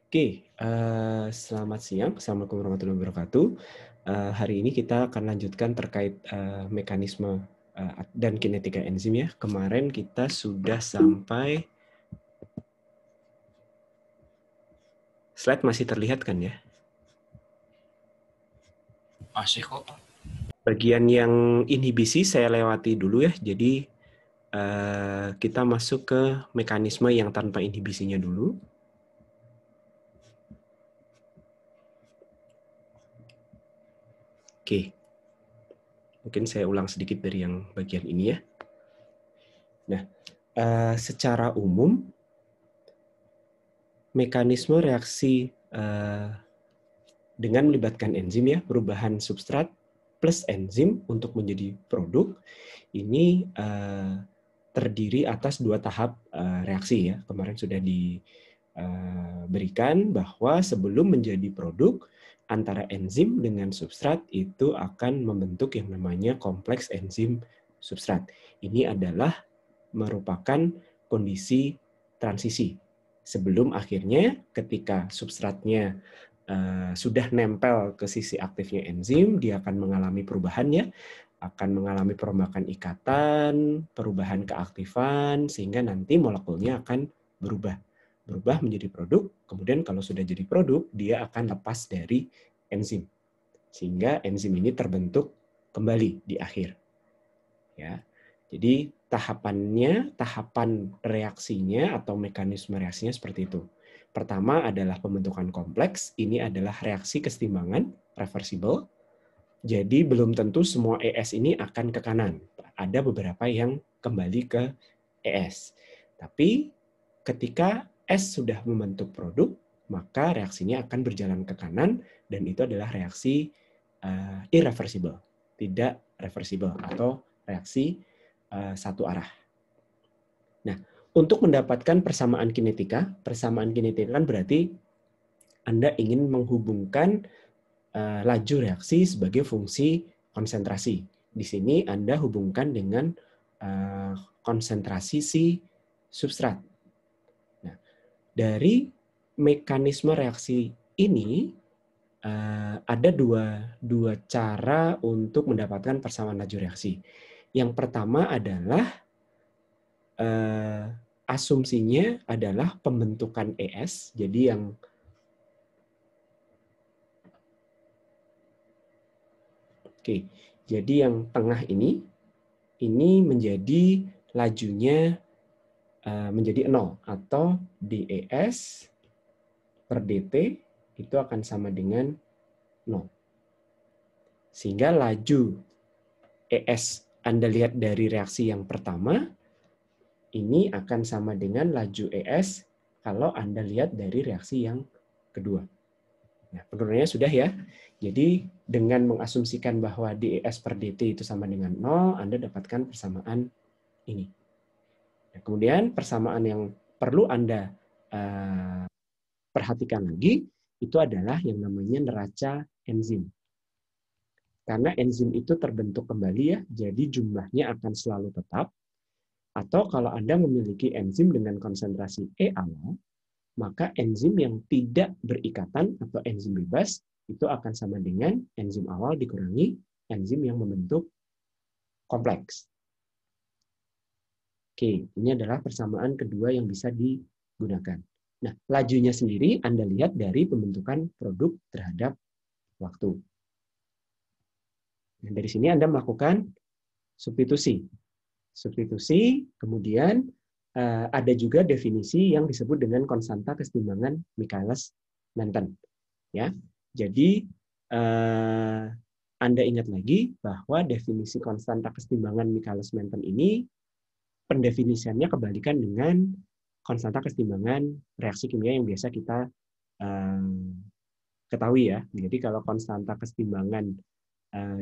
Oke, selamat siang. Assalamualaikum warahmatullahi wabarakatuh. Hari ini kita akan lanjutkan terkait mekanisme dan kinetika enzim ya. Kemarin kita sudah sampai slide masih terlihat kan ya? Masih kok. Bagian yang inhibisi saya lewati dulu ya. Jadi kita masuk ke mekanisme yang tanpa inhibisinya dulu. Oke, mungkin saya ulang sedikit dari yang bagian ini ya. Nah, secara umum mekanisme reaksi dengan melibatkan enzim ya, perubahan substrat plus enzim untuk menjadi produk ini terdiri atas dua tahap reaksi ya. Kemarin sudah diberikan bahwa sebelum menjadi produk antara enzim dengan substrat itu akan membentuk yang namanya kompleks enzim substrat. Ini adalah merupakan kondisi transisi sebelum akhirnya ketika substratnya sudah nempel ke sisi aktifnya enzim, dia akan mengalami perubahannya, akan mengalami perombakan ikatan, perubahan keaktifan, sehingga nanti molekulnya akan berubah menjadi produk. Kemudian kalau sudah jadi produk, dia akan lepas dari enzim, sehingga enzim ini terbentuk kembali di akhir. Ya, jadi tahapan reaksinya atau mekanisme reaksinya seperti itu. Pertama adalah pembentukan kompleks, ini adalah reaksi kesetimbangan, reversible. Jadi belum tentu semua ES ini akan ke kanan. Ada beberapa yang kembali ke ES. Tapi ketika S sudah membentuk produk, maka reaksinya akan berjalan ke kanan dan itu adalah reaksi irreversible, tidak reversible atau reaksi satu arah. Nah, untuk mendapatkan persamaan kinetika kan berarti Anda ingin menghubungkan laju reaksi sebagai fungsi konsentrasi. Di sini Anda hubungkan dengan konsentrasi si substrat. Nah, dari mekanisme reaksi ini ada dua cara untuk mendapatkan persamaan laju reaksi. Yang pertama adalah asumsinya adalah pembentukan ES, jadi yang jadi yang tengah ini menjadi lajunya menjadi 0 atau dES per dt itu akan sama dengan 0. Sehingga laju ES Anda lihat dari reaksi yang pertama ini akan sama dengan laju ES kalau Anda lihat dari reaksi yang kedua. Nah, penurunannya sudah ya. Jadi dengan mengasumsikan bahwa dES per dt itu sama dengan 0, Anda dapatkan persamaan ini. Nah, kemudian persamaan yang perlu Anda perhatikan lagi, itu adalah yang namanya neraca enzim. Karena enzim itu terbentuk kembali ya, jadi jumlahnya akan selalu tetap. Atau kalau Anda memiliki enzim dengan konsentrasi E awal, maka enzim yang tidak berikatan atau enzim bebas itu akan sama dengan enzim awal dikurangi enzim yang membentuk kompleks. Oke, ini adalah persamaan kedua yang bisa digunakan. Nah, lajunya sendiri Anda lihat dari pembentukan produk terhadap waktu. Nah, dari sini Anda melakukan substitusi. Substitusi, kemudian ada juga definisi yang disebut dengan konstanta kesetimbangan Michaelis-Menten. Ya, jadi Anda ingat lagi bahwa definisi konstanta kesetimbangan Michaelis-Menten ini pendefinisiannya kebalikan dengan konstanta kesetimbangan reaksi kimia yang biasa kita ketahui ya. Jadi kalau konstanta kesetimbangan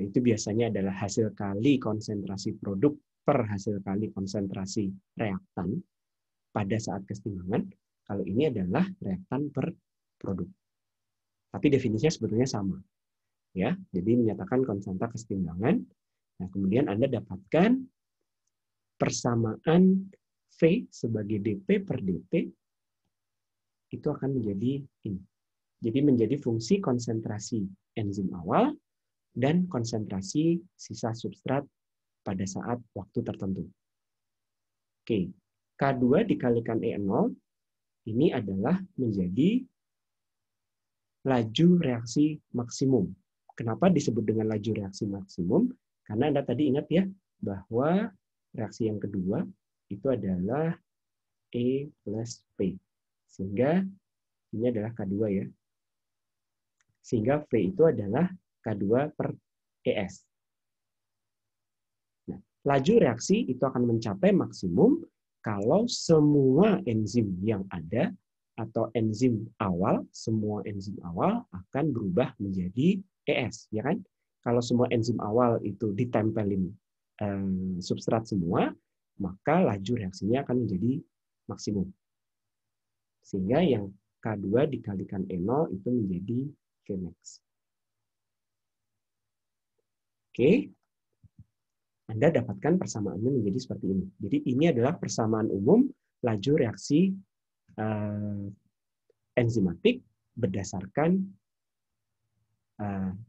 itu biasanya adalah hasil kali konsentrasi produk per hasil kali konsentrasi reaktan pada saat kesetimbangan. Kalau ini adalah reaktan per produk. Tapi definisinya sebetulnya sama. Ya, jadi menyatakan konstanta kesetimbangan. Nah, kemudian Anda dapatkan persamaan V sebagai dP per dt itu akan menjadi ini. Jadi menjadi fungsi konsentrasi enzim awal dan konsentrasi sisa substrat pada saat waktu tertentu. Oke, K2 dikalikan E0 ini adalah menjadi laju reaksi maksimum. Kenapa disebut dengan laju reaksi maksimum? Karena Anda tadi ingat ya, bahwa reaksi yang kedua itu adalah E plus P. Sehingga ini adalah K2 ya. Sehingga V itu adalah K2 per ES. Nah, laju reaksi itu akan mencapai maksimum kalau semua enzim yang ada atau enzim awal, semua enzim awal akan berubah menjadi ES, ya kan? Kalau semua enzim awal itu ditempelin substrat semua, maka laju reaksinya akan menjadi maksimum. Sehingga yang K2 dikalikan E0 itu menjadi Kmax. Oke. Anda dapatkan persamaannya menjadi seperti ini. Jadi ini adalah persamaan umum laju reaksi enzimatik berdasarkan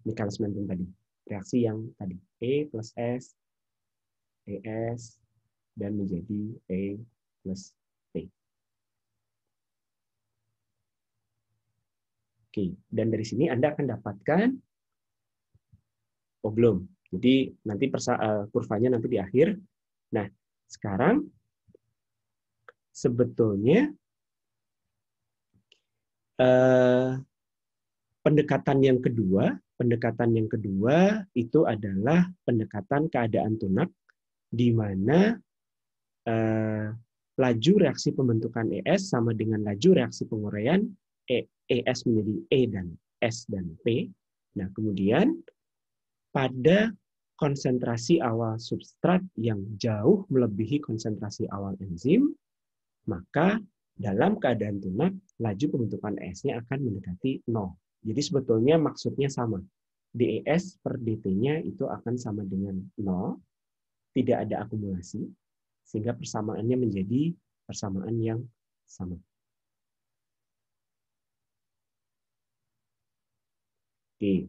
Michaelis Menten tadi. Reaksi yang tadi E plus S, ES, dan menjadi E plus P. Oke, dan dari sini Anda akan dapatkan, oh belum, jadi nanti kurvanya nanti di akhir. Nah, sekarang sebetulnya pendekatan yang kedua itu adalah pendekatan keadaan tunak, di mana laju reaksi pembentukan ES sama dengan laju reaksi penguraian ES menjadi E dan S dan P. Nah, kemudian pada konsentrasi awal substrat yang jauh melebihi konsentrasi awal enzim, maka dalam keadaan tunak, laju pembentukan ES-nya akan mendekati 0. Jadi sebetulnya maksudnya sama. DES per DT-nya itu akan sama dengan 0, tidak ada akumulasi, sehingga persamaannya menjadi persamaan yang sama. Oke.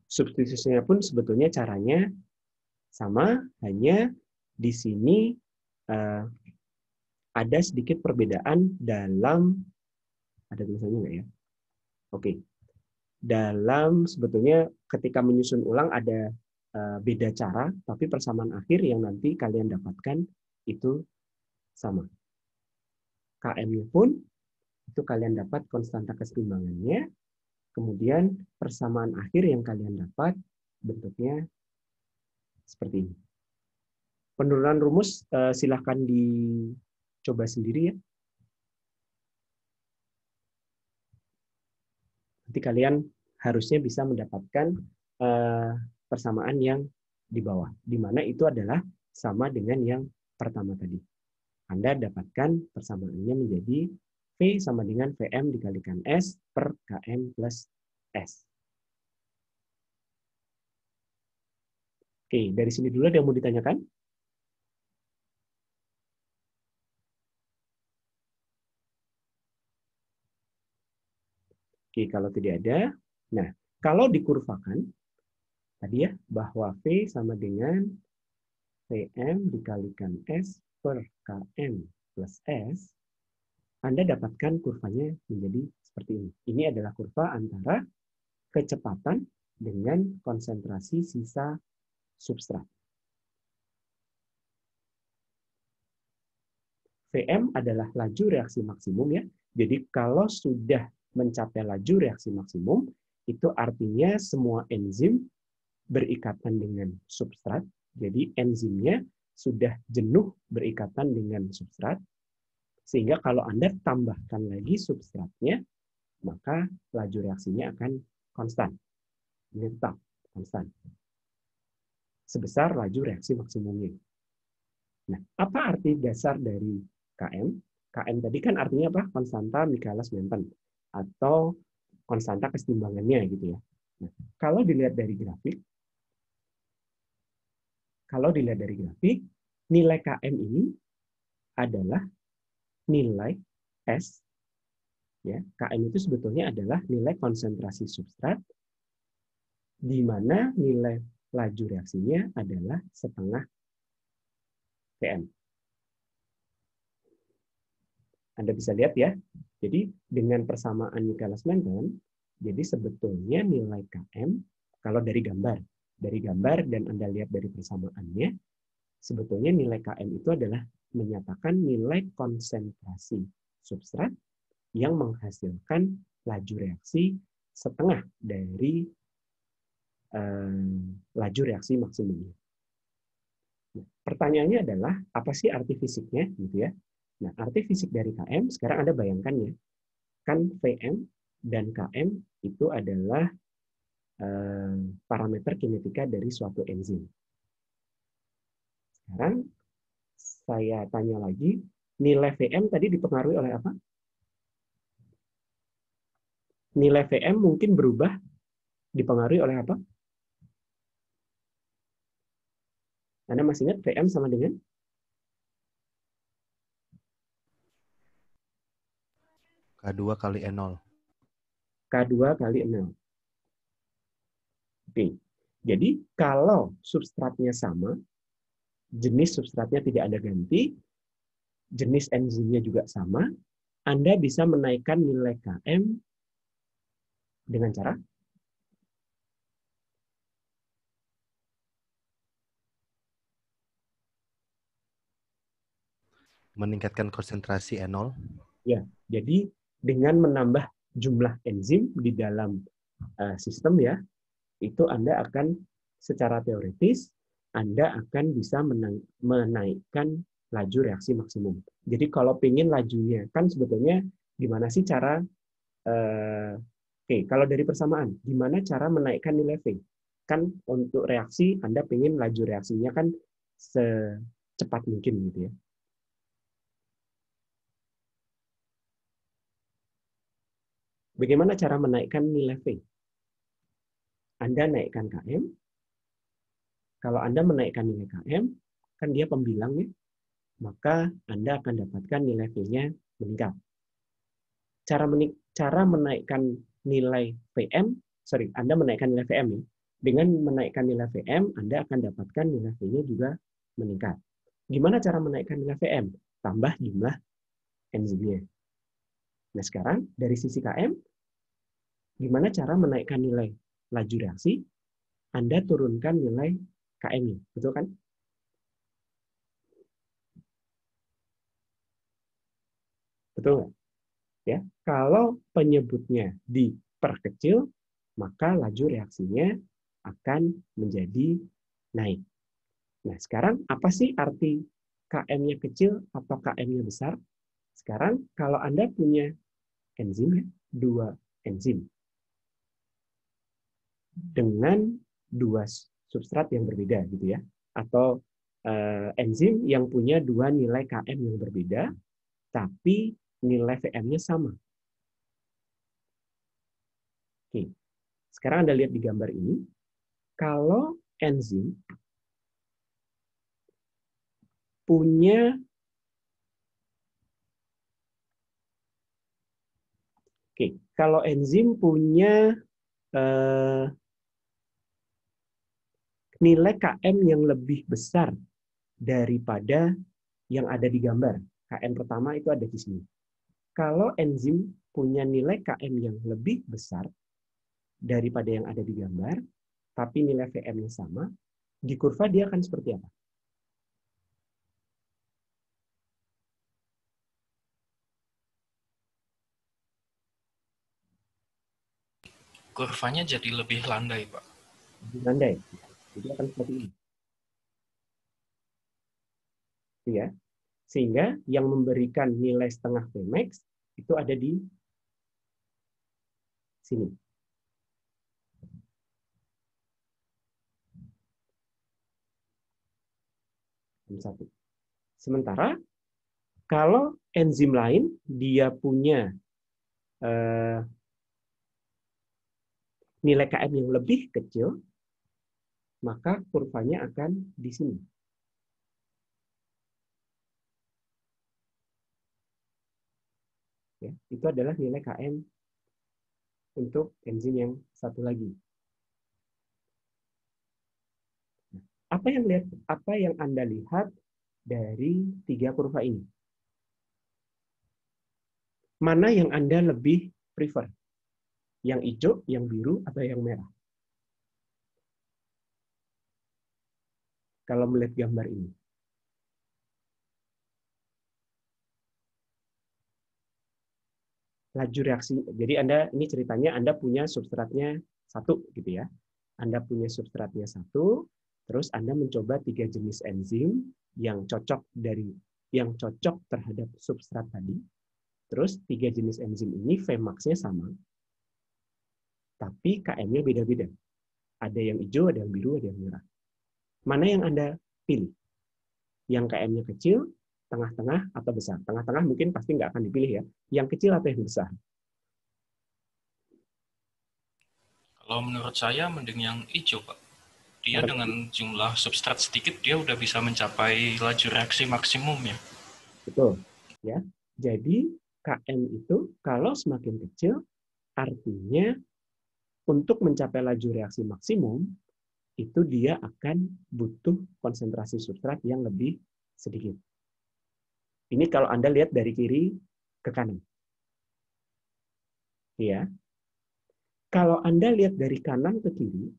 Substitusinya pun sebetulnya caranya sama, hanya di sini ada sedikit perbedaan dalam, ada tulisannya nggak ya? Oke. Dalam sebetulnya ketika menyusun ulang ada beda cara, tapi persamaan akhir yang nanti kalian dapatkan itu sama. KM-nya pun itu kalian dapat konstanta keseimbangannya, kemudian persamaan akhir yang kalian dapat bentuknya seperti ini. Penurunan rumus silahkan dicoba sendiri ya. Nanti kalian harusnya bisa mendapatkan persamaan yang di bawah, di mana itu adalah sama dengan yang pertama tadi. Anda dapatkan persamaannya menjadi V sama dengan VM dikalikan S per KM plus S. Oke, dari sini dulu ada yang mau ditanyakan? Oke, kalau tidak ada, nah kalau dikurvakan tadi ya bahwa V sama dengan VM dikalikan S per KM plus S, Anda dapatkan kurvanya menjadi seperti ini. Ini adalah kurva antara kecepatan dengan konsentrasi sisa substrat. VM adalah laju reaksi maksimum ya. Jadi kalau sudah mencapai laju reaksi maksimum, itu artinya semua enzim berikatan dengan substrat. Jadi enzimnya sudah jenuh berikatan dengan substrat. Sehingga kalau Anda tambahkan lagi substratnya, maka laju reaksinya akan konstan. Ini tetap konstan. Sebesar laju reaksi maksimumnya. Nah, apa arti dasar dari KM? KM tadi kan artinya apa? Konstanta Michaelis Menten atau konstanta kesetimbangannya gitu ya. Nah, kalau dilihat dari grafik, nilai KM ini adalah nilai S, ya, Km itu sebetulnya adalah nilai konsentrasi substrat, di mana nilai laju reaksinya adalah setengah Vm. Anda bisa lihat ya, jadi dengan persamaan Michaelis-Menten, jadi sebetulnya nilai Km, kalau dari gambar dan Anda lihat dari persamaannya, sebetulnya nilai Km itu adalah menyatakan nilai konsentrasi substrat yang menghasilkan laju reaksi setengah dari laju reaksi maksimumnya. Nah, pertanyaannya adalah apa sih arti fisiknya, gitu ya? Nah, arti fisik dari Km sekarang Anda bayangkan ya, kan Vm dan Km itu adalah parameter kinetika dari suatu enzim. Sekarang saya tanya lagi, nilai Vm tadi dipengaruhi oleh apa? Nilai Vm mungkin berubah dipengaruhi oleh apa? Anda masih ingat Vm sama dengan? K2 kali E0. K2 kali 0. Oke. Jadi kalau substratnya sama, jenis substratnya tidak ada ganti, jenis enzimnya juga sama, Anda bisa menaikkan nilai Km dengan cara Meningkatkan konsentrasi E0. ya. Jadi dengan menambah jumlah enzim di dalam sistem ya, itu Anda akan secara teoritis Anda akan bisa menaikkan laju reaksi maksimum. Jadi kalau pengen lajunya, kan sebetulnya gimana sih cara Oke, kalau dari persamaan, gimana cara menaikkan nilai V? Kan untuk reaksi, Anda pengen laju reaksinya kan secepat mungkin gitu ya. Bagaimana cara menaikkan nilai V? Anda naikkan Km. Kalau Anda menaikkan nilai Km, kan dia pembilangnya, maka Anda akan dapatkan nilai V-nya meningkat. Cara menaikkan nilai Vm, Anda menaikkan nilai Vm ya. Dengan menaikkan nilai Vm, Anda akan dapatkan nilai V-nya juga meningkat. Gimana cara menaikkan nilai Vm? Tambah jumlah enzimnya. Nah sekarang dari sisi Km, gimana cara menaikkan nilai laju reaksi? Anda turunkan nilai Km-nya, betul kan? Betul nggak? Ya, kalau penyebutnya diperkecil, maka laju reaksinya akan menjadi naik. Nah, sekarang apa sih arti Km-nya kecil atau Km-nya besar? Sekarang kalau Anda punya enzim, dua enzim dengan dua substrat yang berbeda gitu ya, atau enzim yang punya dua nilai Km yang berbeda, tapi nilai Vm-nya sama. Oke, sekarang Anda lihat di gambar ini, kalau enzim punya kalau enzim punya nilai Km yang lebih besar daripada yang ada di gambar. Km pertama itu ada di sini. Kalau enzim punya nilai Km yang lebih besar daripada yang ada di gambar, tapi nilai Vm-nya sama, di kurva dia akan seperti apa? Kurvanya jadi lebih landai, Pak. Lebih landai. Jadi akan seperti ini. Ya. Sehingga yang memberikan nilai setengah Vmax itu ada di sini. Satu. Sementara kalau enzim lain dia punya nilai Km yang lebih kecil, maka kurvanya akan di sini. Ya, itu adalah nilai Km untuk enzim yang satu lagi. Apa yang Anda lihat dari tiga kurva ini? Mana yang Anda lebih prefer? Yang hijau, yang biru, atau yang merah? Kalau melihat gambar ini. Laju reaksi. Jadi ini ceritanya Anda punya substratnya satu gitu ya. Anda punya substratnya satu, terus Anda mencoba 3 jenis enzim yang cocok terhadap substrat tadi. Terus 3 jenis enzim ini Vmax-nya sama, tapi Km-nya beda-beda. Ada yang hijau, ada yang biru, ada yang merah. Mana yang Anda pilih? Yang Km-nya kecil, tengah-tengah, atau besar? Tengah-tengah mungkin pasti nggak akan dipilih ya. Yang kecil atau yang besar? Kalau menurut saya mending yang hijau, Pak. Dia Karena, dengan jumlah substrat sedikit, dia udah bisa mencapai laju reaksi maksimum ya. betul. Ya. Jadi Km itu kalau semakin kecil, artinya untuk mencapai laju reaksi maksimum, itu dia akan butuh konsentrasi substrat yang lebih sedikit. Ini kalau Anda lihat dari kiri ke kanan. Ya. Kalau Anda lihat dari kanan ke kiri,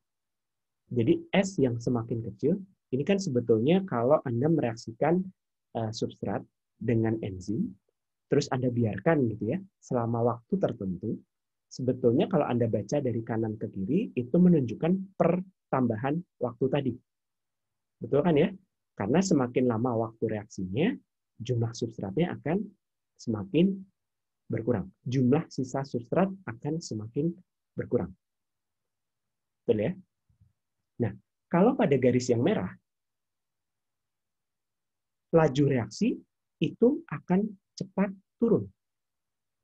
jadi S yang semakin kecil, ini kan sebetulnya kalau Anda mereaksikan substrat dengan enzim, terus Anda biarkan gitu ya, selama waktu tertentu, sebetulnya kalau Anda baca dari kanan ke kiri, itu menunjukkan pertambahan waktu tadi. Betul kan ya? Karena semakin lama waktu reaksinya, jumlah substratnya akan semakin berkurang. Jumlah sisa substrat akan semakin berkurang. Betul ya? Nah, kalau pada garis yang merah, laju reaksi itu akan cepat turun.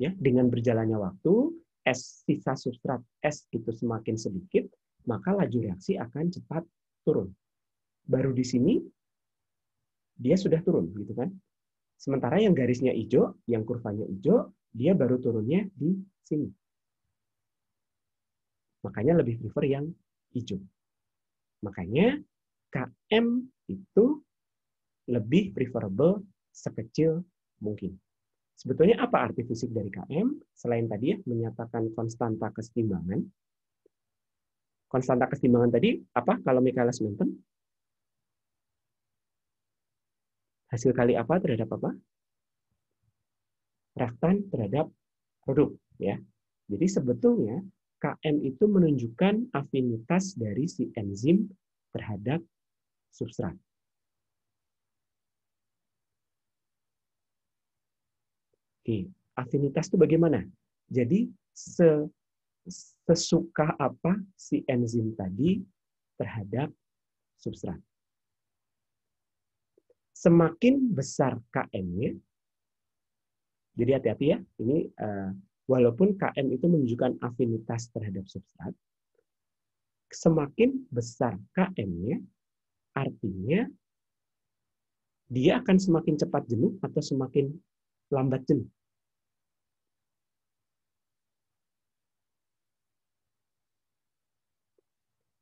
Ya, dengan berjalannya waktu, sisa substrat S itu semakin sedikit, maka laju reaksi akan cepat turun. Baru di sini dia sudah turun, gitu kan? Sementara yang garisnya hijau, yang kurvanya hijau, dia baru turunnya di sini. Makanya lebih prefer yang hijau. Makanya Km itu lebih preferable sekecil mungkin. Sebetulnya apa arti fisik dari Km? Selain tadi ya, menyatakan konstanta kesetimbangan. Konstanta kesetimbangan tadi apa kalau Michaelis-Menten? Hasil kali apa terhadap apa? Reaktan terhadap produk. Ya. Jadi sebetulnya Km itu menunjukkan afinitas dari si enzim terhadap substrat. Oke, afinitas itu bagaimana? Jadi sesuka apa si enzim tadi terhadap substrat. Semakin besar Km-nya, jadi hati-hati ya, ini walaupun Km itu menunjukkan afinitas terhadap substrat, semakin besar Km-nya, artinya dia akan semakin cepat jenuh atau semakin lambat jenuh.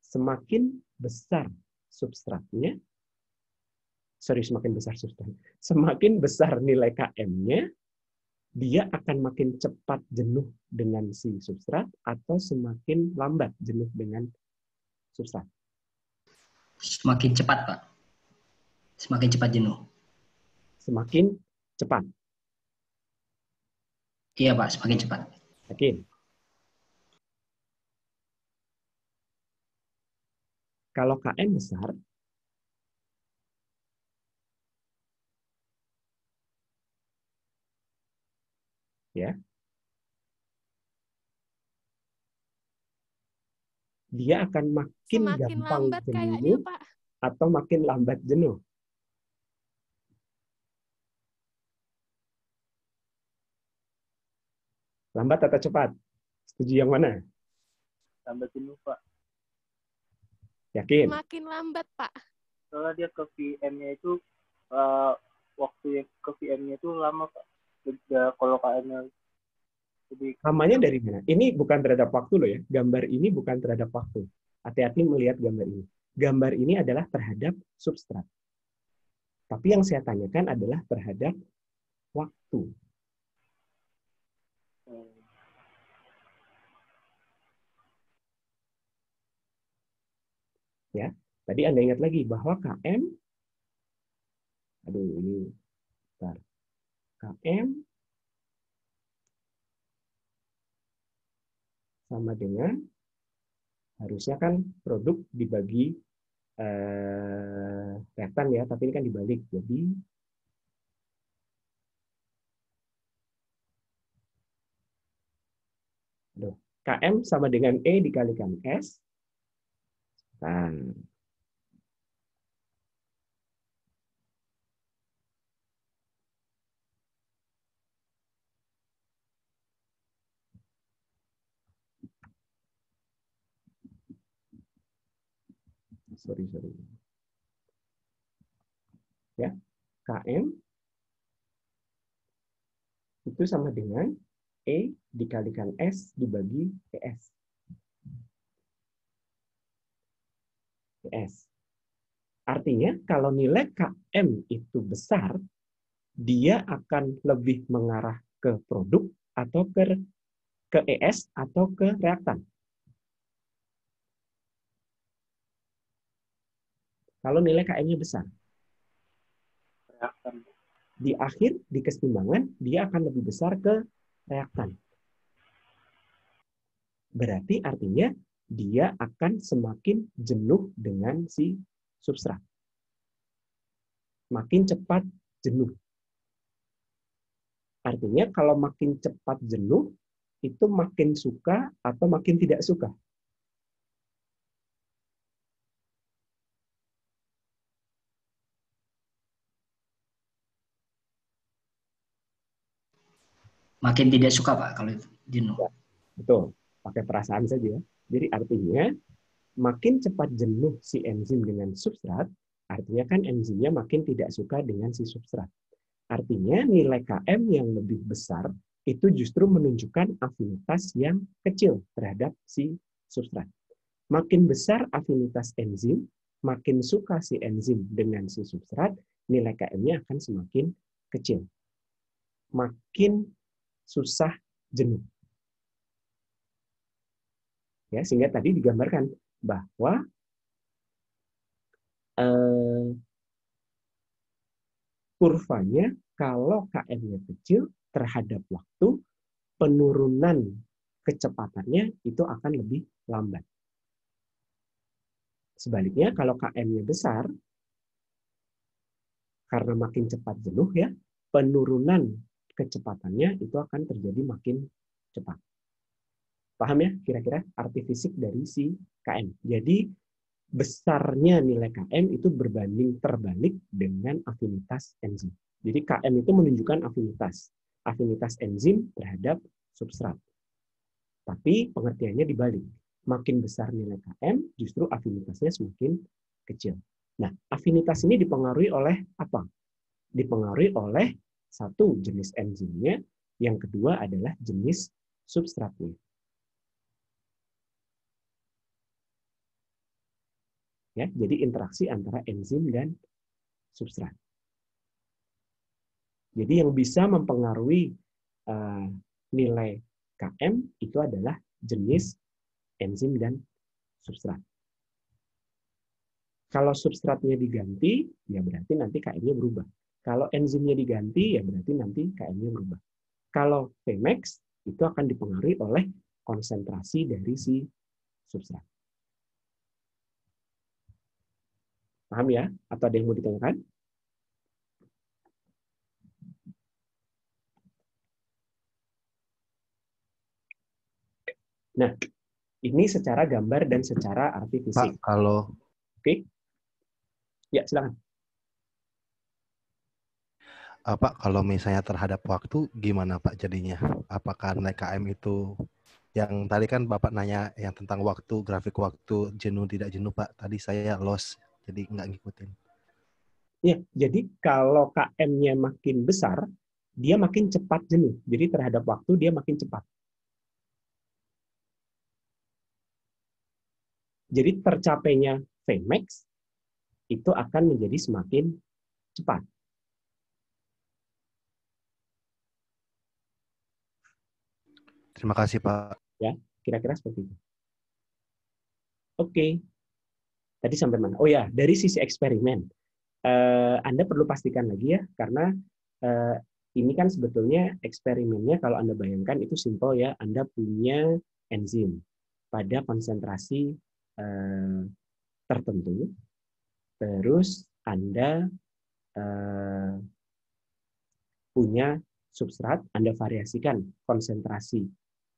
Semakin besar substratnya, semakin besar nilai Km-nya, dia akan makin cepat jenuh dengan si substrat atau semakin lambat jenuh dengan substrat. Semakin cepat, Pak. Semakin cepat jenuh. Semakin cepat. Iya, Pak, semakin cepat. Yakin? Kalau Km besar, ya, dia akan makin Semakin gampang lambat kayaknya, jenuh Pak. atau makin lambat jenuh. Lambat atau cepat? Setuju yang mana? Lambat jenuh, Pak. Yakin? Semakin lambat, Pak. Soalnya dia ke VM-nya itu waktu yang ke VM-nya itu lama, Pak. Kalau KM-nya Jadi Samanya dari mana? Ini bukan terhadap waktu loh ya. Gambar ini bukan terhadap waktu. Hati-hati melihat gambar ini. Gambar ini adalah terhadap substrat. Tapi yang saya tanyakan adalah terhadap waktu. Ya, tadi Anda ingat lagi bahwa KM, aduh ini, bentar. KM sama dengan, harusnya kan produk dibagi reaktan ya, tapi ini kan dibalik. Jadi KM sama dengan E dikalikan S. Nah, sorry. Ya, KM itu sama dengan E dikalikan S dibagi ES. Artinya kalau nilai KM itu besar, dia akan lebih mengarah ke produk atau ke ES atau ke reaktan. Kalau nilai KM-nya besar. reaktan. Di akhir, di kesetimbangan, dia akan lebih besar ke reaktan. Berarti artinya dia akan semakin jenuh dengan si substrat. Makin cepat jenuh. Artinya kalau makin cepat jenuh, itu makin suka atau makin tidak suka. Makin tidak suka Pak kalau itu jenuh. Ya, betul. Pakai perasaan saja. Jadi artinya makin cepat jenuh si enzim dengan substrat, artinya kan enzimnya makin tidak suka dengan si substrat. Artinya nilai KM yang lebih besar itu justru menunjukkan afinitas yang kecil terhadap si substrat. Makin besar afinitas enzim, makin suka si enzim dengan si substrat, nilai KM-nya akan semakin kecil. Makin susah jenuh. Ya, sehingga tadi digambarkan bahwa kurvanya kalau KM-nya kecil terhadap waktu, penurunan kecepatannya itu akan lebih lambat. Sebaliknya kalau KM-nya besar, karena makin cepat jenuh ya, penurunan kecepatannya itu akan terjadi makin cepat. Paham ya kira-kira arti fisik dari si KM. Jadi besarnya nilai KM itu berbanding terbalik dengan afinitas enzim. Jadi KM itu menunjukkan afinitas enzim terhadap substrat. Tapi pengertiannya dibalik. Makin besar nilai KM, justru afinitasnya semakin kecil. Nah, afinitas ini dipengaruhi oleh apa? Dipengaruhi oleh satu, jenis enzimnya, yang kedua adalah jenis substratnya. Ya, jadi interaksi antara enzim dan substrat. Jadi yang bisa mempengaruhi nilai KM itu adalah jenis enzim dan substrat. Kalau substratnya diganti, ya berarti nanti KM-nya berubah. Kalau enzimnya diganti, ya berarti nanti KM-nya berubah. Kalau Tmax itu akan dipengaruhi oleh konsentrasi dari si substrat. Paham ya? Atau ada yang mau ditanyakan? Nah, ini secara gambar dan secara arti fisik. Pak, kalau Oke? Ya, silakan. Pak, kalau misalnya terhadap waktu, gimana Pak jadinya? Apakah nilai KM itu, yang tadi kan Bapak nanya yang tentang waktu, grafik waktu, jenuh tidak jenuh Pak, tadi saya lost, jadi nggak ngikutin. Ya, jadi kalau KM-nya makin besar, dia makin cepat jenuh. Jadi terhadap waktu dia makin cepat. Jadi tercapainya Vmax itu akan menjadi semakin cepat. Terima kasih, Pak. Ya, kira-kira seperti itu. Oke. Tadi sampai mana? Oh ya, dari sisi eksperimen. Anda perlu pastikan lagi ya, karena ini kan sebetulnya eksperimennya kalau Anda bayangkan itu simpel ya, Anda punya enzim pada konsentrasi tertentu, terus Anda punya substrat, Anda variasikan konsentrasi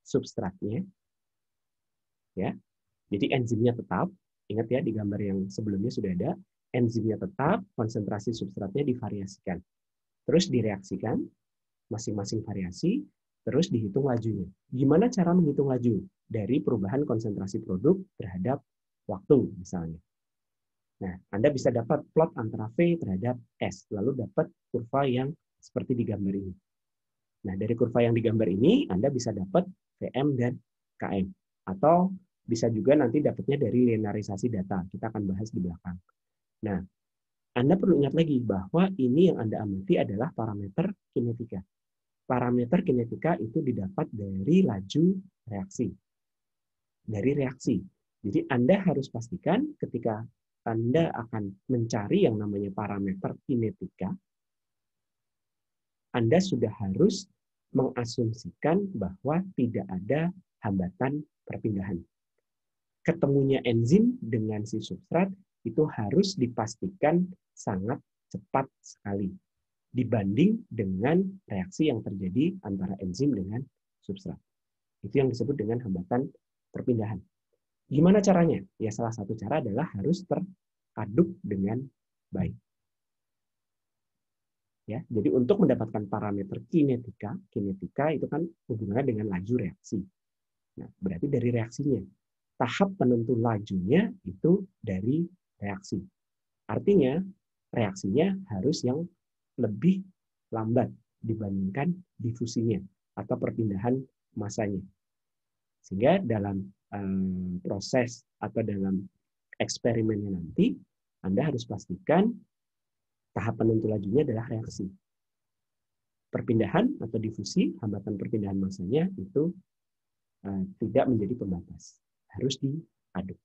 substratnya, ya. Jadi enzimnya tetap, ingat ya di gambar yang sebelumnya sudah ada, enzimnya tetap, konsentrasi substratnya divariasikan. Terus direaksikan, masing-masing variasi, terus dihitung lajunya. Gimana cara menghitung laju? Dari perubahan konsentrasi produk terhadap waktu, misalnya. Nah, Anda bisa dapat plot antara V terhadap S, lalu dapat kurva yang seperti di gambar ini. Nah, dari kurva yang digambar ini, Anda bisa dapat VM dan KM. Atau bisa juga nanti dapatnya dari linearisasi data. Kita akan bahas di belakang. Nah, Anda perlu ingat lagi bahwa ini yang Anda amati adalah parameter kinetika. Parameter kinetika itu didapat dari laju reaksi. Dari reaksi. Jadi Anda harus pastikan ketika Anda akan mencari yang namanya parameter kinetika, Anda sudah harus mengasumsikan bahwa tidak ada hambatan perpindahan. Ketemunya enzim dengan si substrat itu harus dipastikan sangat cepat sekali dibanding dengan reaksi yang terjadi antara enzim dengan substrat. Itu yang disebut dengan hambatan perpindahan. Gimana caranya? Ya salah satu cara adalah harus teraduk dengan baik. Ya, jadi untuk mendapatkan parameter kinetika itu kan hubungannya dengan laju reaksi. Nah, berarti dari reaksinya. Tahap penentu lajunya itu dari reaksi. Artinya, reaksinya harus yang lebih lambat dibandingkan difusinya atau perpindahan masanya. Sehingga dalam proses atau dalam eksperimennya nanti, Anda harus pastikan tahap penentu lajunya adalah reaksi. Perpindahan atau difusi, hambatan perpindahan masanya itu tidak menjadi pembatas. Harus diaduk.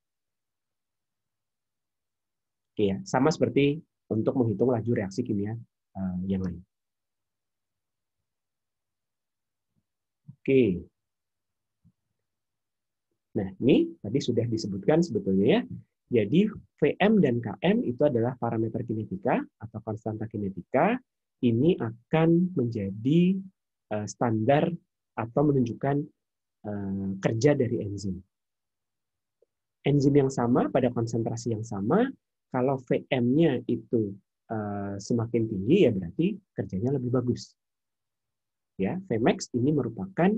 Oke ya, sama seperti untuk menghitung laju reaksi kimia yang lain. Oke. Nah, ini tadi sudah disebutkan sebetulnya ya. Jadi VM dan KM itu adalah parameter kinetika atau konstanta kinetika. Ini akan menjadi standar atau menunjukkan kerja dari enzim. Enzim yang sama pada konsentrasi yang sama, kalau VM-nya itu semakin tinggi ya berarti kerjanya lebih bagus. Ya, Vmax ini merupakan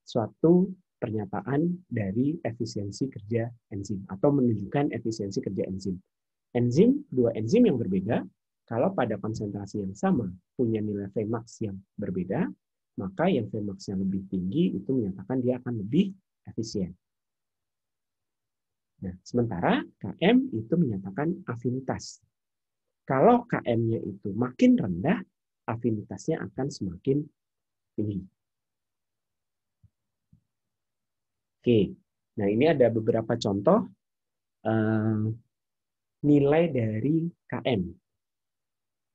suatu pernyataan dari efisiensi kerja enzim atau menunjukkan efisiensi kerja enzim. Dua enzim yang berbeda, kalau pada konsentrasi yang sama punya nilai Vmax yang berbeda, maka yang Vmax-nya lebih tinggi itu menyatakan dia akan lebih efisien. Nah, sementara KM itu menyatakan afinitas. Kalau KM-nya itu makin rendah, afinitasnya akan semakin tinggi. Oke, nah ini ada beberapa contoh nilai dari KM.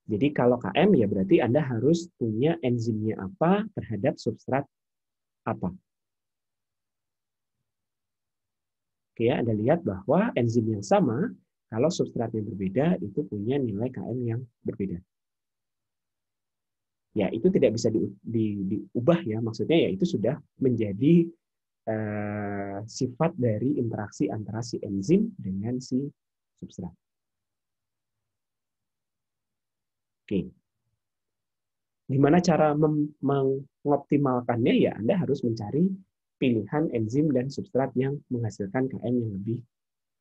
Jadi kalau KM ya berarti Anda harus punya enzimnya apa terhadap substrat apa. Oke, Anda lihat bahwa enzim yang sama, kalau substratnya berbeda, itu punya nilai KM yang berbeda. Ya, itu tidak bisa diubah ya, maksudnya ya itu sudah menjadi sifat dari interaksi antara si enzim dengan si substrat. Oke. Gimana cara mengoptimalkannya? Ya, Anda harus mencari pilihan enzim dan substrat yang menghasilkan KM yang lebih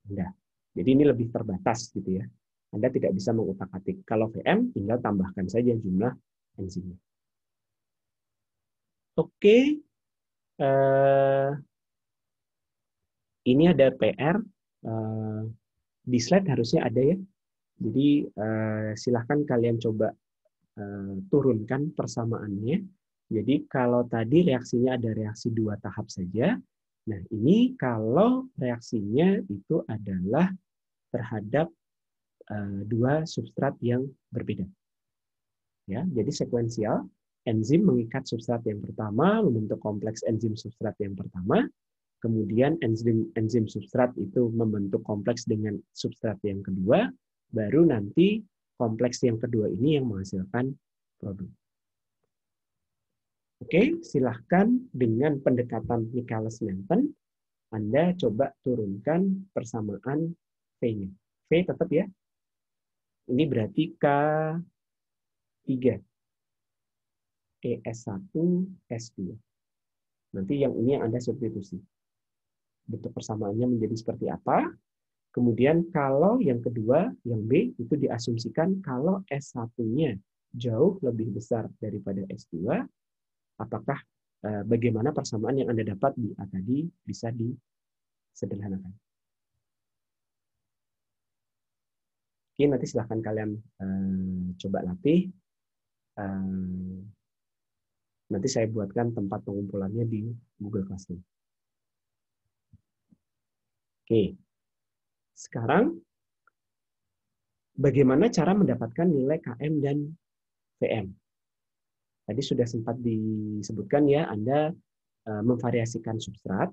rendah. Jadi ini lebih terbatas gitu ya. Anda tidak bisa mengutak-atik. Kalau VM, tinggal tambahkan saja jumlah enzimnya. Oke, ini ada PR. Di slide harusnya ada ya. Jadi silahkan kalian coba turunkan persamaannya. Jadi kalau tadi reaksinya ada reaksi 2 tahap saja. Nah, ini kalau reaksinya itu adalah terhadap 2 substrat yang berbeda. Ya, jadi sekuensial. Enzim mengikat substrat yang pertama, membentuk kompleks enzim substrat yang pertama. Kemudian enzim substrat itu membentuk kompleks dengan substrat yang kedua. Baru nanti kompleks yang kedua ini yang menghasilkan produk. Oke, silahkan dengan pendekatan Michaelis-Menten, Anda coba turunkan persamaan V-nya. V tetap ya. Ini berarti K3. ES1, S2. Nanti yang ini yang Anda substitusi. Bentuk persamaannya menjadi seperti apa. Kemudian kalau yang kedua, yang B, itu diasumsikan kalau S1-nya jauh lebih besar daripada S2, apakah bagaimana persamaan yang Anda dapat di A tadi bisa disederhanakan. Oke, nanti silahkan kalian coba latih. Nanti saya buatkan tempat pengumpulannya di Google Classroom. Oke, sekarang bagaimana cara mendapatkan nilai KM dan VM? Tadi sudah sempat disebutkan ya, Anda memvariasikan substrat,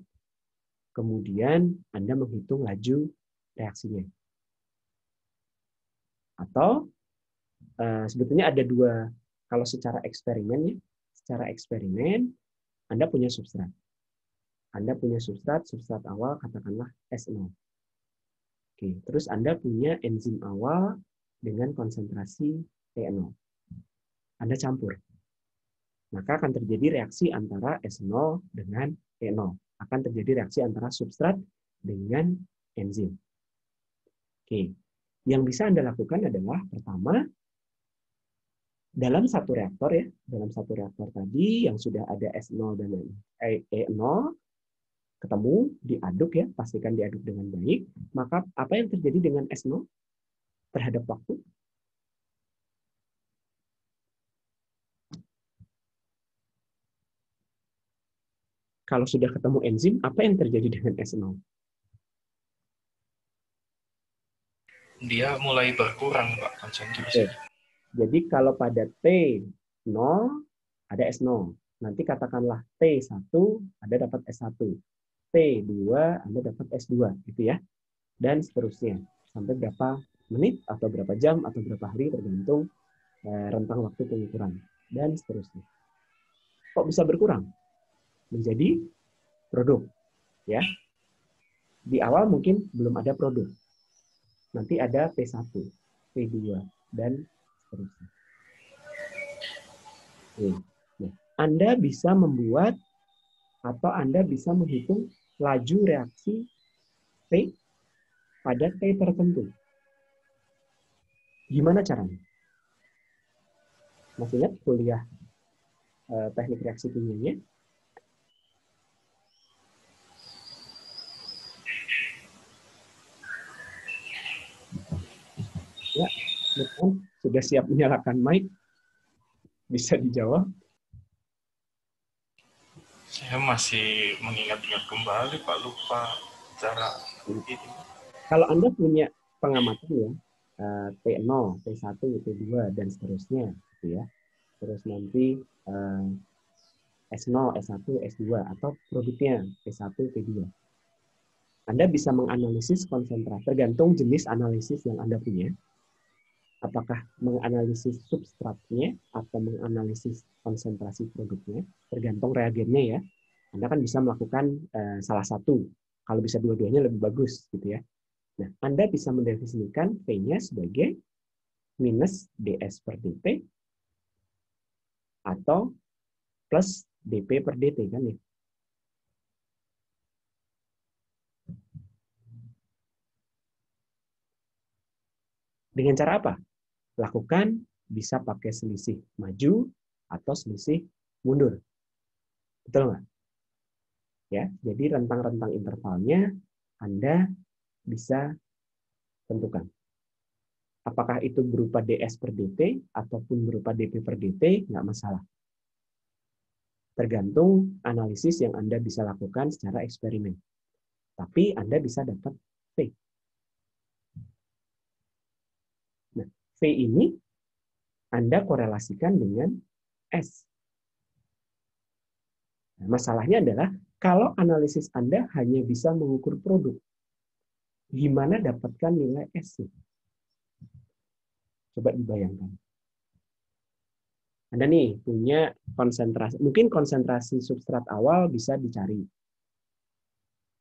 kemudian Anda menghitung laju reaksinya. Atau sebetulnya ada 2, kalau secara eksperimen ya, secara eksperimen Anda punya substrat. Anda punya substrat awal katakanlah S0. Oke, terus Anda punya enzim awal dengan konsentrasi T0. Anda campur. Maka akan terjadi reaksi antara S0 dengan T0. Akan terjadi reaksi antara substrat dengan enzim. Oke. Yang bisa Anda lakukan adalah pertama, dalam satu reaktor ya, dalam satu reaktor tadi yang sudah ada S0 dan E0 ketemu, diaduk ya, pastikan diaduk dengan baik, maka apa yang terjadi dengan S0 terhadap waktu? Kalau sudah ketemu enzim, apa yang terjadi dengan S0? Dia mulai berkurang, Pak, konsentrasi. Jadi kalau pada T0 ada S0. Nanti katakanlah T1 Anda dapat S1. T2 Anda dapat S2 gitu ya. Dan seterusnya sampai berapa menit atau berapa jam atau berapa hari tergantung rentang waktu pengukuran dan seterusnya. Kok bisa berkurang? Menjadi produk ya. Di awal mungkin belum ada produk. Nanti ada P1, P2 dan seterusnya. Nah, Anda bisa membuat atau Anda bisa menghitung laju reaksi T pada T tertentu. Gimana caranya? Masih ingat kuliah teknik reaksi kimianya? Ya, sudah siap menyalakan mic? Bisa dijawab? Saya masih mengingat-ingat kembali, Pak, lupa cara ini. Kalau Anda punya pengamatan ya, T0, T1, T2, dan seterusnya, gitu ya. Terus nanti S0, S1, S2, atau produknya T1, T2. Anda bisa menganalisis konsentrasi, tergantung jenis analisis yang Anda punya. Apakah menganalisis substratnya atau menganalisis konsentrasi produknya, tergantung reagennya ya. Anda kan bisa melakukan salah satu, kalau bisa dua-duanya lebih bagus gitu ya. Nah, Anda bisa mendefinisikan V-nya sebagai minus DS per dt atau plus dP per dt kan ya. Dengan cara apa? Lakukan bisa pakai selisih maju atau selisih mundur. Betul nggak? Ya, jadi rentang-rentang intervalnya Anda bisa tentukan. Apakah itu berupa DS per DT ataupun berupa DP per DT, nggak masalah. Tergantung analisis yang Anda bisa lakukan secara eksperimen. Tapi Anda bisa dapat V. Nah, V ini Anda korelasikan dengan S. Nah, masalahnya adalah kalau analisis Anda hanya bisa mengukur produk, gimana dapatkan nilai S? Coba dibayangkan. Anda nih punya konsentrasi, mungkin konsentrasi substrat awal bisa dicari.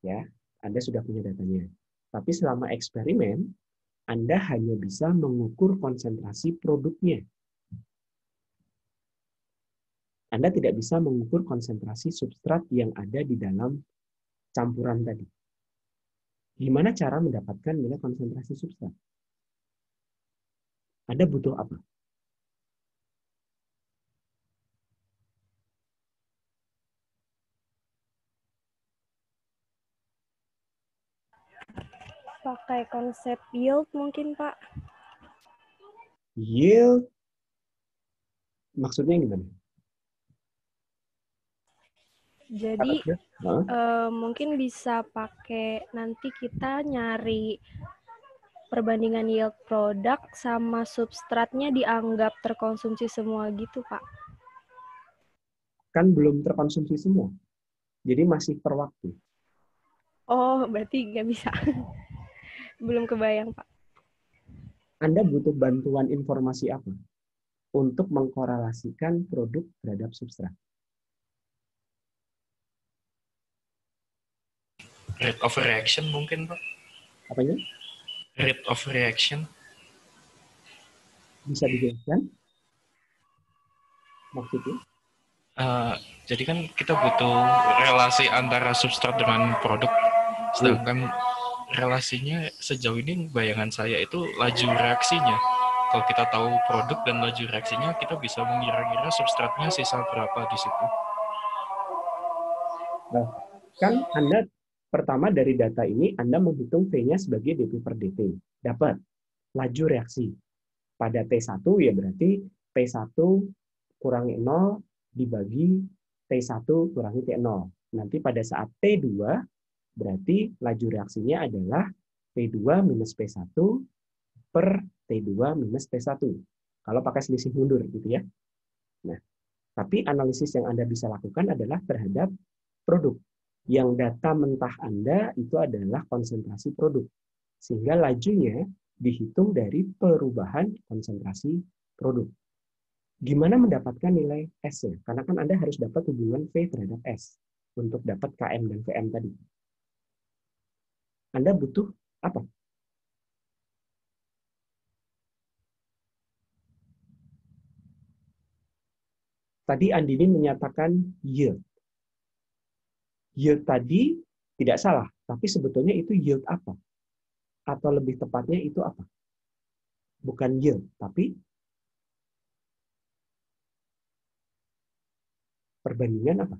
Ya, Anda sudah punya datanya. Tapi selama eksperimen, Anda hanya bisa mengukur konsentrasi produknya. Anda tidak bisa mengukur konsentrasi substrat yang ada di dalam campuran tadi. Gimana cara mendapatkan nilai konsentrasi substrat? Anda butuh apa? Pakai konsep yield mungkin, Pak. Yield maksudnya gimana? Jadi Hah? mungkin bisa pakai nanti kita nyari perbandingan yield produk sama substratnya dianggap terkonsumsi semua gitu, Pak. Kan belum terkonsumsi semua. Jadi masih per waktu. Oh, berarti nggak bisa. Belum kebayang, Pak. Anda butuh bantuan informasi apa untuk mengkorelasikan produk terhadap substrat? Rate of reaction mungkin, Pak. Apanya? Rate of reaction. Bisa dijelaskan? Maksudnya? Jadi kan kita butuh relasi antara substrat dengan produk. Sedangkan relasinya sejauh ini bayangan saya itu laju reaksinya. Kalau kita tahu produk dan laju reaksinya, kita bisa mengira-ngira substratnya sisa berapa di situ. Nah, kan Anda pertama dari data ini Anda menghitung V-nya sebagai dP per dt. Dapat laju reaksi. Pada T1 ya berarti P1 kurangi 0 dibagi T1 kurangi T0. Nanti pada saat T2 berarti laju reaksinya adalah P2 minus P1 per T2 minus T1. Kalau pakai selisih mundur gitu ya. Nah, tapi analisis yang Anda bisa lakukan adalah terhadap produk. Yang data mentah Anda itu adalah konsentrasi produk. Sehingga lajunya dihitung dari perubahan konsentrasi produk. Gimana mendapatkan nilai S-nya? Karena kan Anda harus dapat hubungan V terhadap S untuk dapat KM dan VM tadi. Anda butuh apa? Tadi Andini menyatakan yield. Yield tadi tidak salah, tapi sebetulnya itu yield apa? Atau lebih tepatnya itu apa? Bukan yield, tapi perbandingan apa?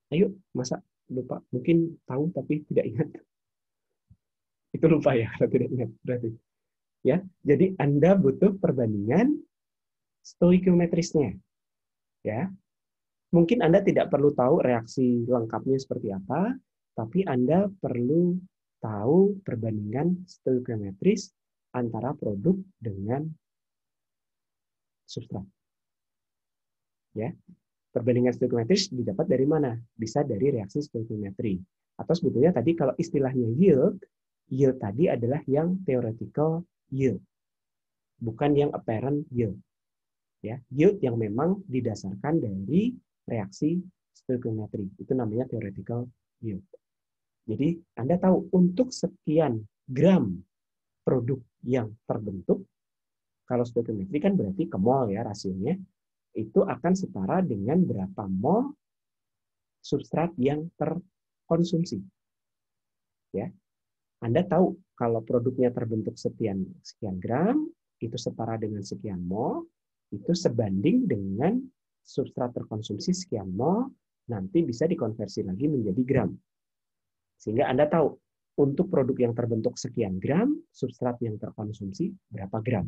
Ayo, masa lupa? Mungkin tahu tapi tidak ingat. Itu lupa ya kalau tidak ingat berarti. Ya, jadi Anda butuh perbandingan stoikiometrisnya. Ya. Mungkin Anda tidak perlu tahu reaksi lengkapnya seperti apa, tapi Anda perlu tahu perbandingan stoikiometris antara produk dengan substrat. Ya. Perbandingan stoikiometris didapat dari mana? Bisa dari reaksi stoikiometri. Atau sebetulnya tadi kalau istilahnya yield, yield tadi adalah yang theoretical yield, bukan yang apparent yield. Ya, yield yang memang didasarkan dari reaksi stoikiometri. Itu namanya theoretical yield. Jadi Anda tahu untuk sekian gram produk yang terbentuk, kalau stoikiometri kan berarti ke mol ya rasionya, itu akan setara dengan berapa mol substrat yang terkonsumsi. Ya. Anda tahu kalau produknya terbentuk sekian gram, itu setara dengan sekian mol, itu sebanding dengan substrat terkonsumsi sekian mol, nanti bisa dikonversi lagi menjadi gram. Sehingga Anda tahu, untuk produk yang terbentuk sekian gram, substrat yang terkonsumsi berapa gram.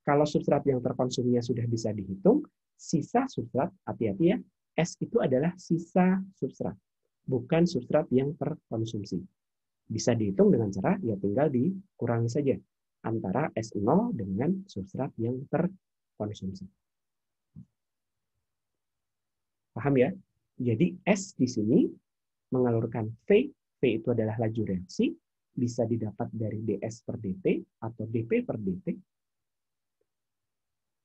Kalau substrat yang terkonsumsinya sudah bisa dihitung, sisa substrat, hati-hati ya, S itu adalah sisa substrat, bukan substrat yang terkonsumsi. Bisa dihitung dengan cara, ya tinggal dikurangi saja antara S0 dengan substrat yang terkonsumsi. Paham ya? Jadi S di sini mengalurkan V. V itu adalah laju reaksi, bisa didapat dari ds per dt atau dp per dt,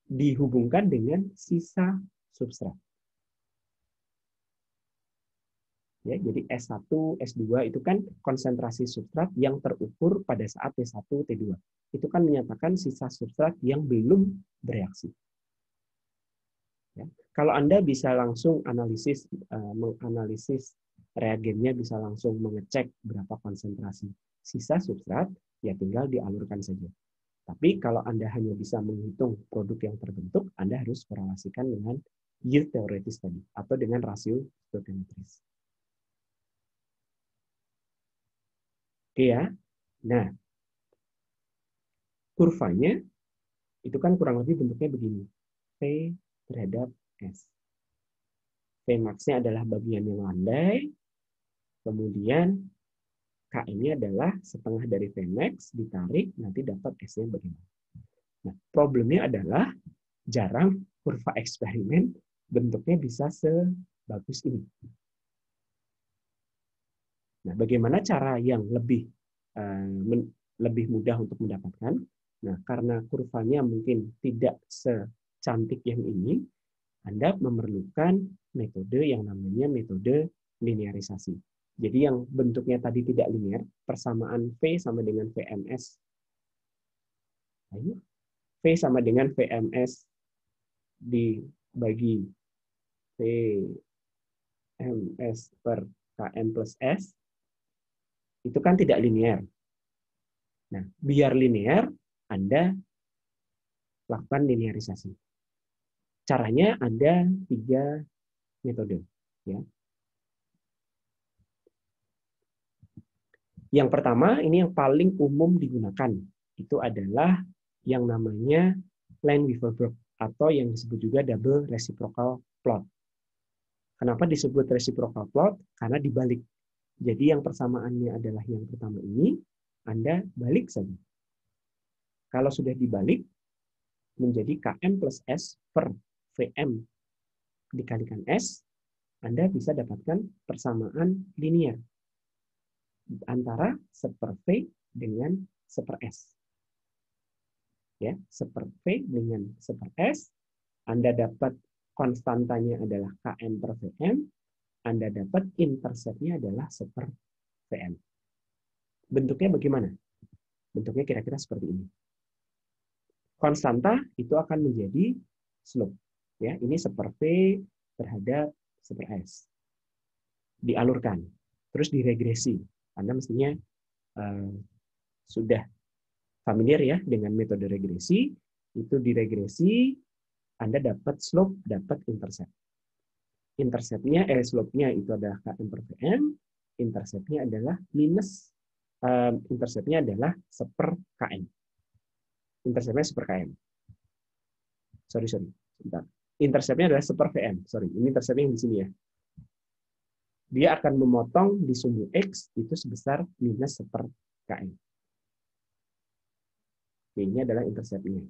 dihubungkan dengan sisa substrat. Ya, jadi S1, S2 itu kan konsentrasi substrat yang terukur pada saat T1, T2. Itu kan menyatakan sisa substrat yang belum bereaksi. Ya. Kalau Anda bisa langsung menganalisis reagennya, bisa langsung mengecek berapa konsentrasi sisa substrat, ya tinggal dialurkan saja. Tapi kalau Anda hanya bisa menghitung produk yang terbentuk, Anda harus korelasikan dengan yield teoretis tadi, atau dengan rasio stoichiometris. Oke ya. Nah, kurvanya itu kan kurang lebih bentuknya begini. V terhadap S. Vmax-nya adalah bagian yang landai, kemudian Km-nya adalah setengah dari Vmax, ditarik, nanti dapat S-nya bagaimana. Nah, problemnya adalah jarang kurva eksperimen bentuknya bisa sebagus ini. Nah, bagaimana cara yang lebih mudah untuk mendapatkan? Nah, karena kurvanya mungkin tidak secantik yang ini, Anda memerlukan metode yang namanya metode linearisasi. Jadi yang bentuknya tadi tidak linear, persamaan V sama dengan Vms. V sama dengan Vms dibagi Vms per Km plus S, itu kan tidak linear. Nah, biar linear, Anda lakukan linearisasi. Caranya ada 3 metode. Ya. Yang pertama, ini yang paling umum digunakan, itu adalah yang namanya Lineweaver-Burk, atau yang disebut juga double reciprocal plot. Kenapa disebut reciprocal plot? Karena dibalik. Jadi yang persamaannya adalah yang pertama ini, Anda balik saja. Kalau sudah dibalik, menjadi Km plus S per Vm dikalikan S, Anda bisa dapatkan persamaan linear antara 1 per V dengan 1 per S. Ya, 1 per V dengan 1 per S, Anda dapat konstantanya adalah Km per Vm, Anda dapat interceptnya adalah 1 per Vm. Bentuknya bagaimana? Bentuknya kira-kira seperti ini. Konstanta itu akan menjadi slope. Ya, ini 1 per V terhadap 1 per S. Dialurkan, terus diregresi. Anda mestinya sudah familiar ya dengan metode regresi. Itu diregresi, Anda dapat slope, dapat intercept. Slope-nya itu adalah Km per Vm, intercept-nya adalah minus, intercept-nya adalah 1 per Km. Intercept-nya 1 per Km. Sorry. Sebentar. Intercept-nya adalah 1 per Vm. Sorry, ini intercept-nya yang di sini ya. Dia akan memotong di sumbu X itu sebesar minus 1 per Km. Ini adalah intercept-nya.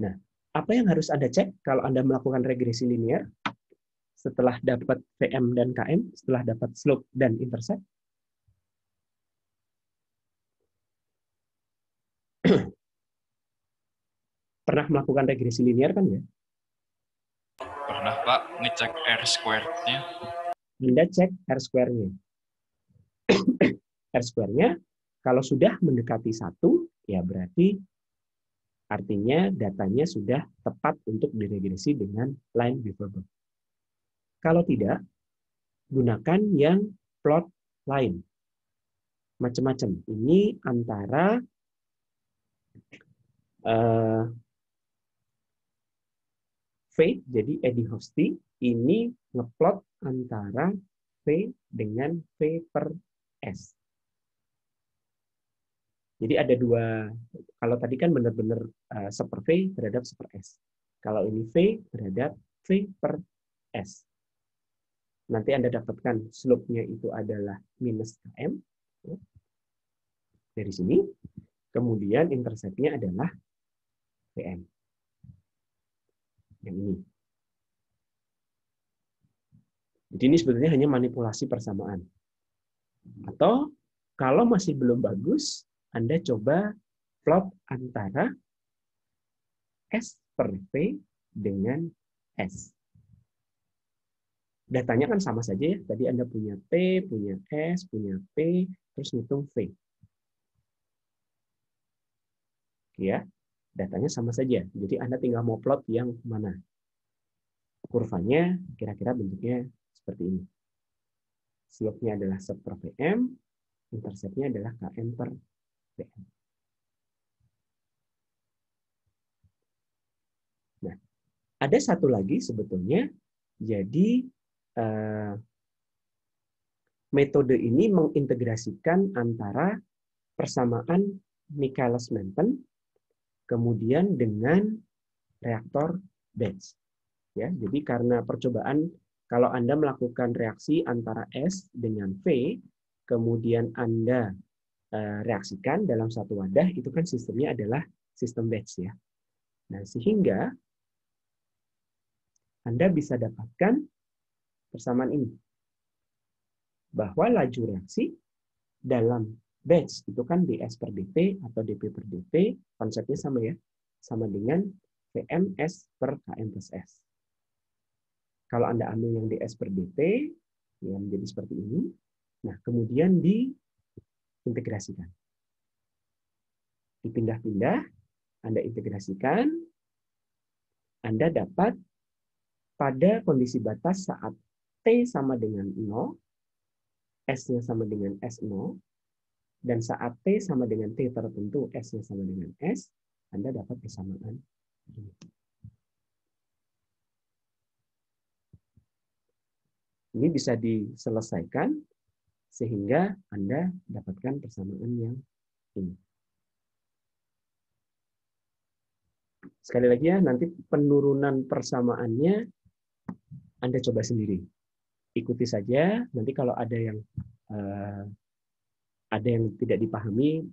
Nah, apa yang harus Anda cek kalau Anda melakukan regresi linear? Setelah dapat Vm dan Km, setelah dapat slope dan intercept, pernah melakukan regresi linear kan ya? Pernah Pak, ngecek R squared-nya. Anda cek R square-nya. R square-nya kalau sudah mendekati 1, ya berarti artinya datanya sudah tepat untuk diregresi dengan Lineweaver-Burk. Kalau tidak, gunakan yang plot lain. Macam-macam. Ini antara V, jadi Eddie-Hosty, ini ngeplot antara V dengan V per S. Jadi ada dua, kalau tadi kan benar-benar seper V terhadap seper S. Kalau ini V terhadap V per S. Nanti Anda dapatkan slope-nya itu adalah minus KM. Dari sini. Kemudian intercept-nya adalah VM. Yang ini. Jadi ini sebetulnya hanya manipulasi persamaan. Atau kalau masih belum bagus, Anda coba plot antara S per V dengan S. Datanya kan sama saja ya. Tadi Anda punya P, punya S, punya P, terus ngitung V. Ya, datanya sama saja. Jadi Anda tinggal mau plot yang mana. Kurvanya kira-kira bentuknya seperti ini. Slope-nya adalah sub per VM, intercept-nya adalah KM per VM. Nah, ada satu lagi sebetulnya, jadi metode ini mengintegrasikan antara persamaan Michaelis-Menten kemudian dengan reaktor batch. Ya, jadi karena percobaan kalau Anda melakukan reaksi antara S dengan V, kemudian Anda reaksikan dalam satu wadah, itu kan sistemnya adalah sistem batch ya. Nah, sehingga Anda bisa dapatkan persamaan ini. Bahwa laju reaksi dalam batch itu kan ds per dt atau dp per dt, konsepnya sama ya, sama dengan Vms per Km plus S. Kalau Anda ambil yang ds per dt, ya menjadi seperti ini. Nah, kemudian diintegrasikan. Dipindah-pindah, Anda integrasikan, Anda dapat pada kondisi batas saat T sama dengan 0, S-nya sama dengan S0, dan saat T sama dengan T tertentu, S-nya sama dengan S, Anda dapat persamaan ini. Ini bisa diselesaikan sehingga Anda dapatkan persamaan yang ini. Sekali lagi ya, nanti penurunan persamaannya Anda coba sendiri. Ikuti saja, nanti kalau ada yang tidak dipahami,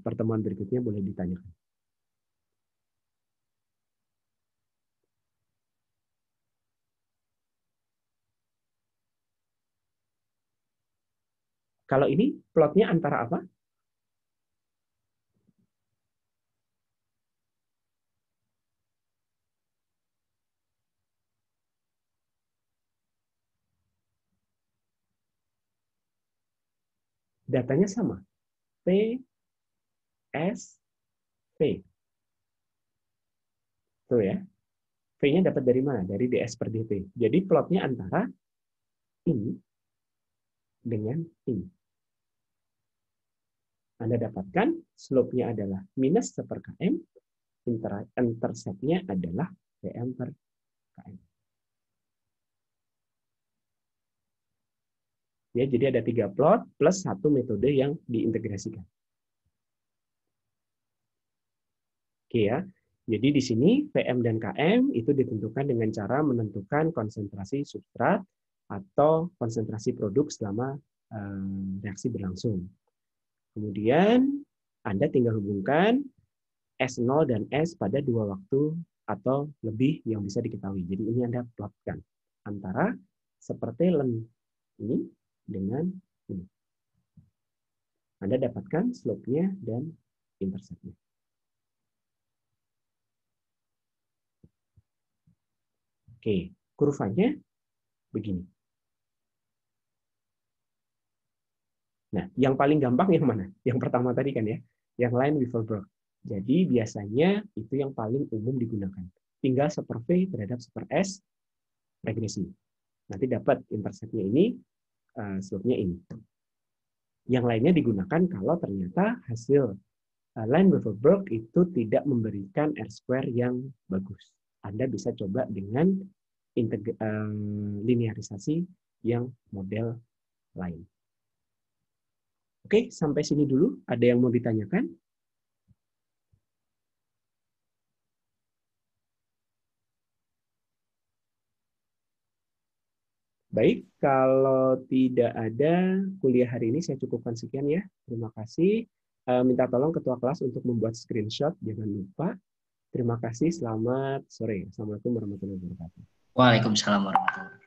pertemuan berikutnya boleh ditanyakan. Kalau ini plotnya antara apa? Datanya sama. P, S, V. Tuh ya. V-nya dapat dari mana? Dari ds per dt. Jadi plotnya antara ini dengan ini. Anda dapatkan slope-nya adalah minus 1 per km, intercept-nya adalah Vm per km. Ya, jadi ada 3 plot plus 1 metode yang diintegrasikan. Oke ya. Jadi di sini Vm dan Km itu ditentukan dengan cara menentukan konsentrasi substrat atau konsentrasi produk selama reaksi berlangsung. Kemudian Anda tinggal hubungkan S0 dan S pada 2 waktu atau lebih yang bisa diketahui. Jadi ini Anda plotkan antara seperti ini dengan ini. Anda dapatkan slope-nya dan intercept-nya. Oke, kurvanya begini. Nah, yang paling gampang yang mana? Yang pertama tadi kan ya, yang lain Weaver-Brock. Jadi biasanya itu yang paling umum digunakan. Tinggal seper V terhadap seper S regresi. Nanti dapat interseptnya ini, slope-nya ini. Yang lainnya digunakan kalau ternyata hasil Lineweaver-Burk itu tidak memberikan R-square yang bagus. Anda bisa coba dengan linearisasi yang model lain. Oke, sampai sini dulu. Ada yang mau ditanyakan? Baik, kalau tidak ada, kuliah hari ini saya cukupkan sekian ya. Terima kasih. Minta tolong ketua kelas untuk membuat screenshot, jangan lupa. Terima kasih, selamat sore. Assalamualaikum warahmatullahi wabarakatuh. Waalaikumsalam warahmatullahi wabarakatuh.